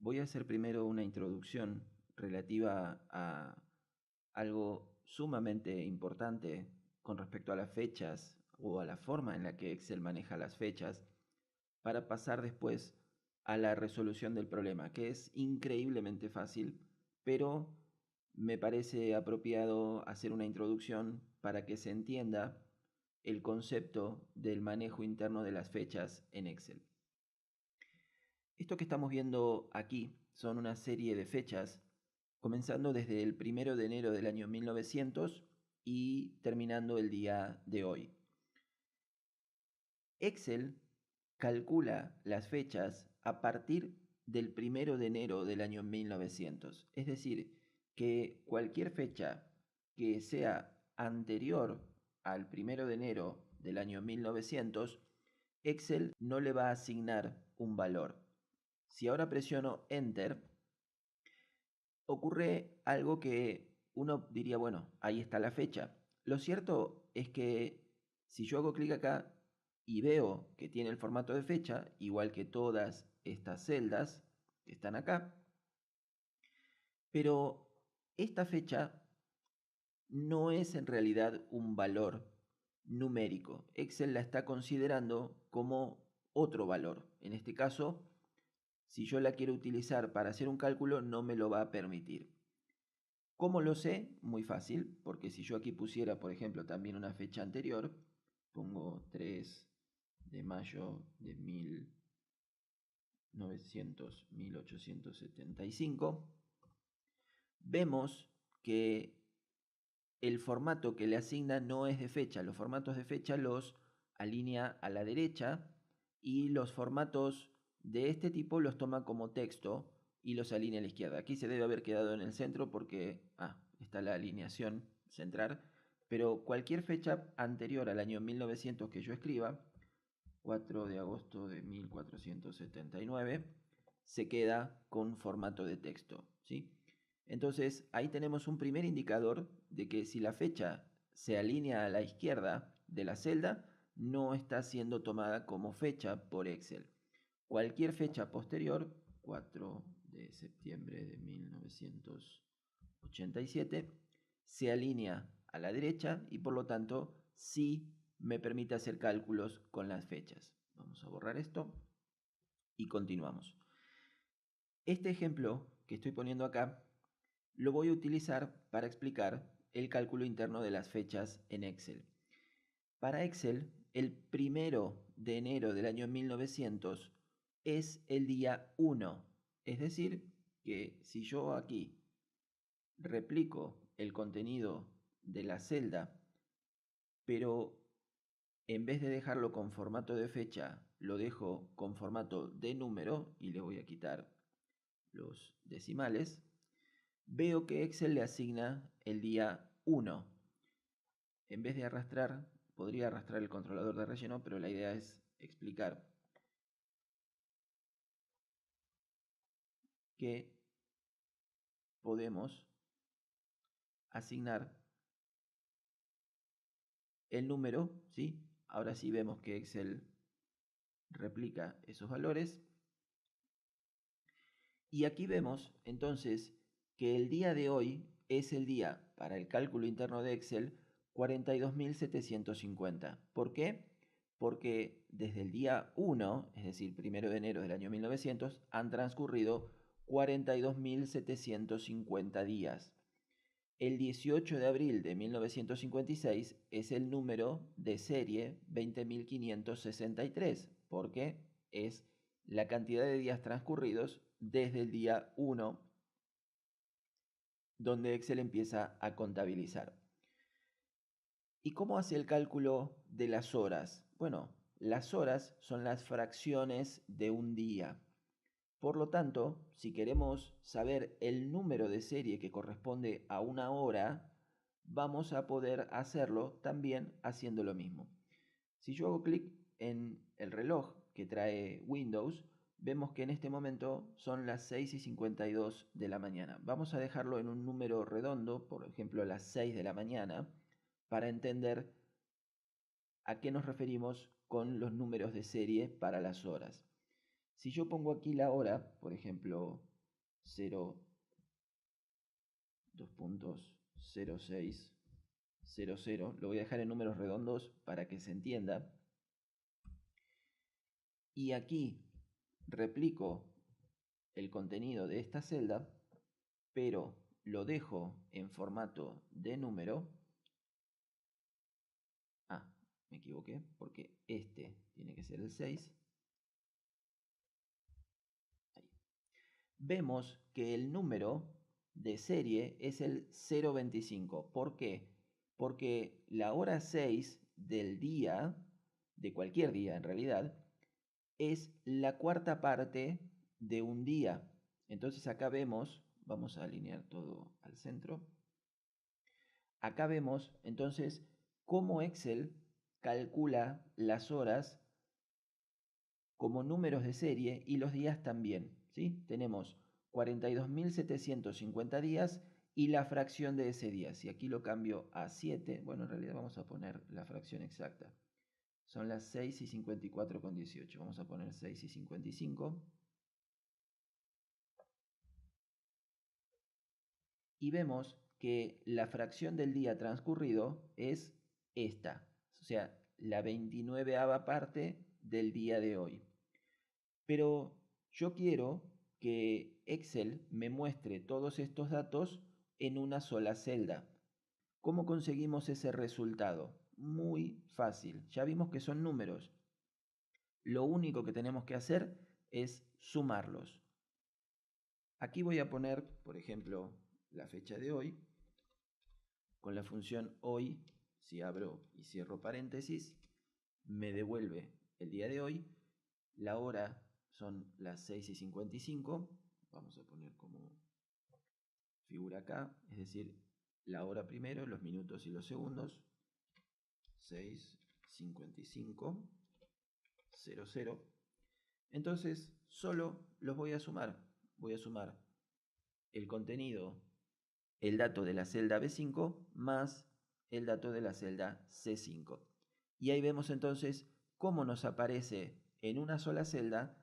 Voy a hacer primero una introducción relativa a algo sumamente importante con respecto a las fechas o a la forma en la que Excel maneja las fechas para pasar después a la resolución del problema, que es increíblemente fácil, pero me parece apropiado hacer una introducción para que se entienda el concepto del manejo interno de las fechas en Excel. Esto que estamos viendo aquí son una serie de fechas, comenzando desde el 1 de enero del año 1900 y terminando el día de hoy. Excel calcula las fechas a partir del 1 de enero del año 1900. Es decir, que cualquier fecha que sea anterior al 1 de enero del año 1900, Excel no le va a asignar un valor. Si ahora presiono Enter, ocurre algo que uno diría, bueno, ahí está la fecha. Lo cierto es que si yo hago clic acá y veo que tiene el formato de fecha, igual que todas estas celdas que están acá, pero esta fecha no es en realidad un valor numérico. Excel la está considerando como otro valor. En este caso, si yo la quiero utilizar para hacer un cálculo, no me lo va a permitir. ¿Cómo lo sé? Muy fácil, porque si yo aquí pusiera, por ejemplo, también una fecha anterior, pongo 3 de mayo de 1875, vemos que el formato que le asigna no es de fecha. Los formatos de fecha los alinea a la derecha y los formatos de este tipo los toma como texto y los alinea a la izquierda. Aquí se debe haber quedado en el centro porque está la alineación central, pero cualquier fecha anterior al año 1900 que yo escriba, 4 de agosto de 1479, se queda con formato de texto, ¿sí? Entonces ahí tenemos un primer indicador de que si la fecha se alinea a la izquierda de la celda, no está siendo tomada como fecha por Excel. Cualquier fecha posterior, 4 de septiembre de 1987, se alinea a la derecha y por lo tanto sí me permite hacer cálculos con las fechas. Vamos a borrar esto y continuamos. Este ejemplo que estoy poniendo acá lo voy a utilizar para explicar el cálculo interno de las fechas en Excel. Para Excel, el 1 de enero del año 1900 es el día 1. Es decir, que si yo aquí replico el contenido de la celda, pero en vez de dejarlo con formato de fecha, lo dejo con formato de número y le voy a quitar los decimales, veo que Excel le asigna el día 1. En vez de arrastrar, podría arrastrar el controlador de relleno, pero la idea es explicar que podemos asignar el número, ¿sí? Ahora sí vemos que Excel replica esos valores. Y aquí vemos entonces que el día de hoy es el día para el cálculo interno de Excel 42.750. ¿Por qué? Porque desde el día 1, es decir, 1 de enero del año 1900, han transcurrido 42.750 días. El 18 de abril de 1956 es el número de serie 20.563, porque es la cantidad de días transcurridos desde el día 1, donde Excel empieza a contabilizar. ¿Y cómo hace el cálculo de las horas? Bueno, las horas son las fracciones de un día. Por lo tanto, si queremos saber el número de serie que corresponde a una hora, vamos a poder hacerlo también haciendo lo mismo. Si yo hago clic en el reloj que trae Windows, vemos que en este momento son las 6:52 de la mañana. Vamos a dejarlo en un número redondo, por ejemplo las 6 de la mañana, para entender a qué nos referimos con los números de serie para las horas. Si yo pongo aquí la hora, por ejemplo, 2.0600, lo voy a dejar en números redondos para que se entienda. Y aquí replico el contenido de esta celda, pero lo dejo en formato de número. Me equivoqué porque este tiene que ser el 6. Ahí. Vemos que el número de serie es el 025. ¿Por qué? Porque la hora 6 del día, de cualquier día en realidad, es la cuarta parte de un día. Entonces acá vemos, vamos a alinear todo al centro. Acá vemos entonces cómo Excel calcula las horas como números de serie y los días también, ¿sí? Tenemos 42.750 días y la fracción de ese día. Si aquí lo cambio a 7, bueno, en realidad vamos a poner la fracción exacta. Son las 6:54:18. Vamos a poner 6:55. Y vemos que la fracción del día transcurrido es esta, o sea, la 29ª parte del día de hoy. Pero yo quiero que Excel me muestre todos estos datos en una sola celda. ¿Cómo conseguimos ese resultado? Muy fácil. Ya vimos que son números. Lo único que tenemos que hacer es sumarlos. Aquí voy a poner, por ejemplo, la fecha de hoy. Con la función hoy, si abro y cierro paréntesis, me devuelve el día de hoy. La hora son las 6:55. Vamos a poner como figura acá, es decir, la hora primero, los minutos y los segundos. 6:55:00. Entonces, solo los voy a sumar. Voy a sumar el contenido, el dato de la celda B5 más el dato de la celda C5. Y ahí vemos entonces cómo nos aparece en una sola celda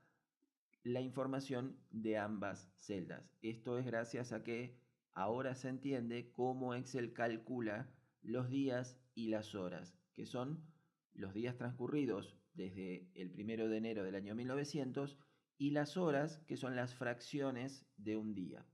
la información de ambas celdas. Esto es gracias a que ahora se entiende cómo Excel calcula los días y las horas, que son los días transcurridos desde el 1 de enero del año 1900 y las horas, que son las fracciones de un día.